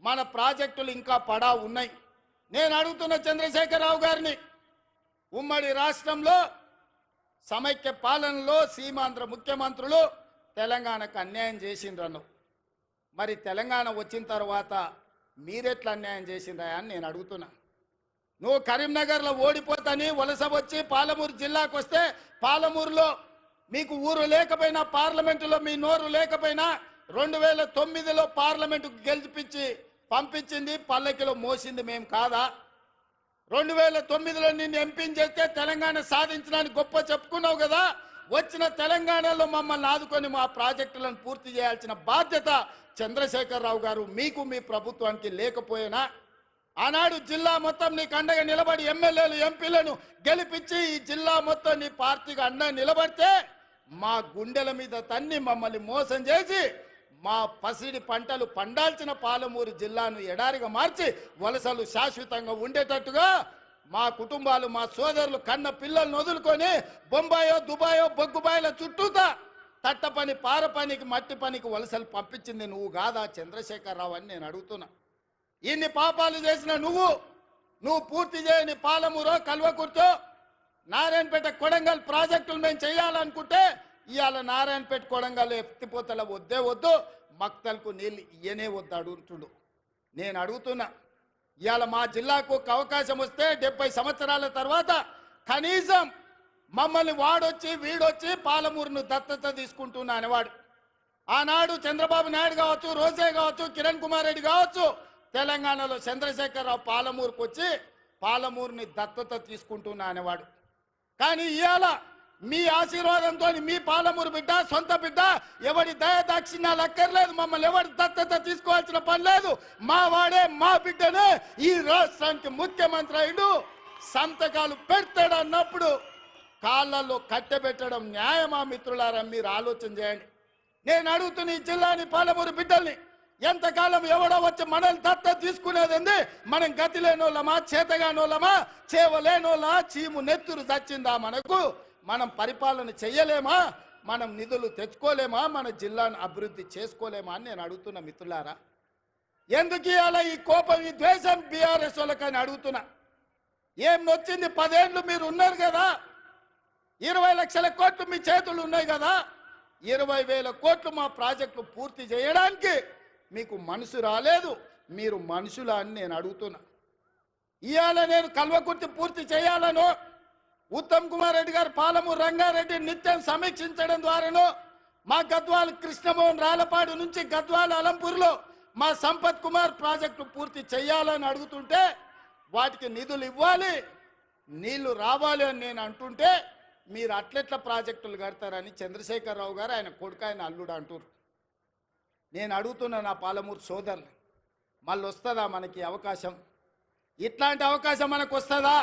మన ప్రాజెక్టులు ఇంకా పడా ఉన్నాయి. నేను అడుగుతున్న చంద్రశేఖరరావు గారిని, ఉమ్మడి రాష్ట్రంలో సమైక్య పాలనలో సీమాంధ్ర ముఖ్యమంత్రులు తెలంగాణకు అన్యాయం చేసిండ్రను. మరి తెలంగాణ వచ్చిన తర్వాత మీరెట్లా అన్యాయం చేసిండ్రా అని నేను అడుగుతున్నా. నువ్వు కరీంనగర్లో ఓడిపోతాని వలస వచ్చి పాలమూరు జిల్లాకు వస్తే, పాలమూరులో మీకు ఊరు లేకపోయినా, పార్లమెంటులో మీ నోరు లేకపోయినా 2009లో పార్లమెంటుకు గెలిపించి పంపించింది, పల్లకిలో మోసింది మేము కాదా? 2009లో నిన్ను ఎంపీని చేస్తే తెలంగాణ సాధించడానికి గొప్ప చెప్పుకున్నావు కదా. వచ్చిన తెలంగాణలో మమ్మల్ని ఆదుకొని మా ప్రాజెక్టులను పూర్తి చేయాల్సిన బాధ్యత చంద్రశేఖరరావు గారు మీకు మీ ప్రభుత్వానికి లేకపోయినా, ఆనాడు జిల్లా మొత్తం నీకు అండగా నిలబడి ఎమ్మెల్యేలు ఎంపీలను గెలిపించి ఈ జిల్లా మొత్తం నీ పార్టీకి అండగా నిలబడితే మా గుండెల మీద తన్ని మమ్మల్ని మోసం చేసి మా పసిడి పంటలు పండాల్సిన పాలమూరు జిల్లాను ఎడారిగా మార్చి వలసలు శాశ్వతంగా ఉండేటట్టుగా మా కుటుంబాలు, మా సోదరులు కన్న పిల్లలను వదులుకొని బొంబాయో దుబాయో బొగ్గుబాయిల చుట్టూతా తట్ట పని, పార పనికి, మట్టి పనికి వలసలు పంపించింది నువ్వు కాదా చంద్రశేఖరరావు అని నేను అడుగుతున్నా. ఇన్ని పాపాలు చేసిన నువ్వు పూర్తి చేయని పాలమూరో కల్వకుర్తో నారాయణపేట కొడంగల్ ప్రాజెక్టులు మేము చేయాలనుకుంటే ఇవాళ నారాయణపేట కొడంగల్ ఎత్తిపోతల వద్దే వద్దు, మక్తలకు నీళ్ళు ఇయ్యనే వద్దు అడుగుతుండు. నేను అడుగుతున్నా, ఇవాళ మా జిల్లాకు ఒక అవకాశం వస్తే 70 సంవత్సరాల తర్వాత కనీసం మమ్మల్ని వాడొచ్చి వీడొచ్చి పాలమూరును దత్తత తీసుకుంటున్నా అనేవాడు. ఆనాడు చంద్రబాబు నాయుడు కావచ్చు, రోజే కావచ్చు, కిరణ్ కుమార్ రెడ్డి కావచ్చు, తెలంగాణలో చంద్రశేఖరరావు పాలమూరుకు వచ్చి పాలమూరుని దత్తత తీసుకుంటున్నా అనేవాడు. కానీ ఇవాళ మీ ఆశీర్వాదంతో మీ పాలమూరు బిడ్డ, సొంత బిడ్డ, ఎవరి దయాదాక్షిణ్యాలు అక్కర్లేదు, మమ్మల్ని ఎవరి దత్తత తీసుకోవాల్సిన పని లేదు, మా వాడే మా బిడ్డనే ఈ రాష్ట్రానికి ముఖ్యమంత్రి అయ్యిండు, సంతకాలు పెడతాడు అన్నప్పుడు కాళ్ళల్లో కట్టెబెట్టడం న్యాయమా? మిత్రులారా, మీరు ఆలోచన చేయండి. నేను అడుగుతున్న ఈ జిల్లాని, పాలమూరు బిడ్డల్ని, ఎంతకాలం ఎవడో వచ్చి మనల్ని దత్తత తీసుకునేది? మనం గతి లేనోళ్ళమా, చేతగానోళ్ళమా, చేవలేనోళ్ళా, చీము నెత్తురు చచ్చిందా మనకు? మనం పరిపాలన చెయ్యలేమా? మనం నిధులు తెచ్చుకోలేమా? మన జిల్లాను అభివృద్ధి చేసుకోలేమా అని నేను అడుగుతున్నా. మిత్రులారా, ఎందుకు ఇవాళ ఈ కోపం, ఈ ద్వేషం బీఆర్ఎస్ వాళ్ళకని అడుగుతున్నా. ఏం నొచ్చింది? 10 ఏళ్ళు మీరు ఉన్నారు కదా, 20 లక్షల కోట్లు మీ చేతులు ఉన్నాయి కదా, 20,000 కోట్లు మా ప్రాజెక్టులు పూర్తి చేయడానికి మీకు మనసు రాలేదు. మీరు మనుషులా అని నేను అడుగుతున్నా. ఇవాళ నేను కల్వకుర్తి పూర్తి చేయాలను ఉత్తమ్ కుమార్ రెడ్డి గారు పాలమూరు రంగారెడ్డి నిత్యం సమీక్షించడం ద్వారాను, మా గద్వాల కృష్ణమోహన్ రాలపాడు నుంచి గద్వాల అలంపూర్లో మా సంపత్ కుమార్ ప్రాజెక్టు పూర్తి చేయాలని అడుగుతుంటే వాటికి నిధులు ఇవ్వాలి, నీళ్లు రావాలి అని నేను అంటుంటే మీరు అట్లెట్ల ప్రాజెక్టులు కడతారని చంద్రశేఖరరావు గారు ఆయన కొడుకు, ఆయన అల్లుడు అంటారు. నేను అడుగుతున్నా నా పాలమూరు సోదరులు, మళ్ళీ వస్తుందా మనకి అవకాశం? ఇట్లాంటి అవకాశం మనకు వస్తుందా?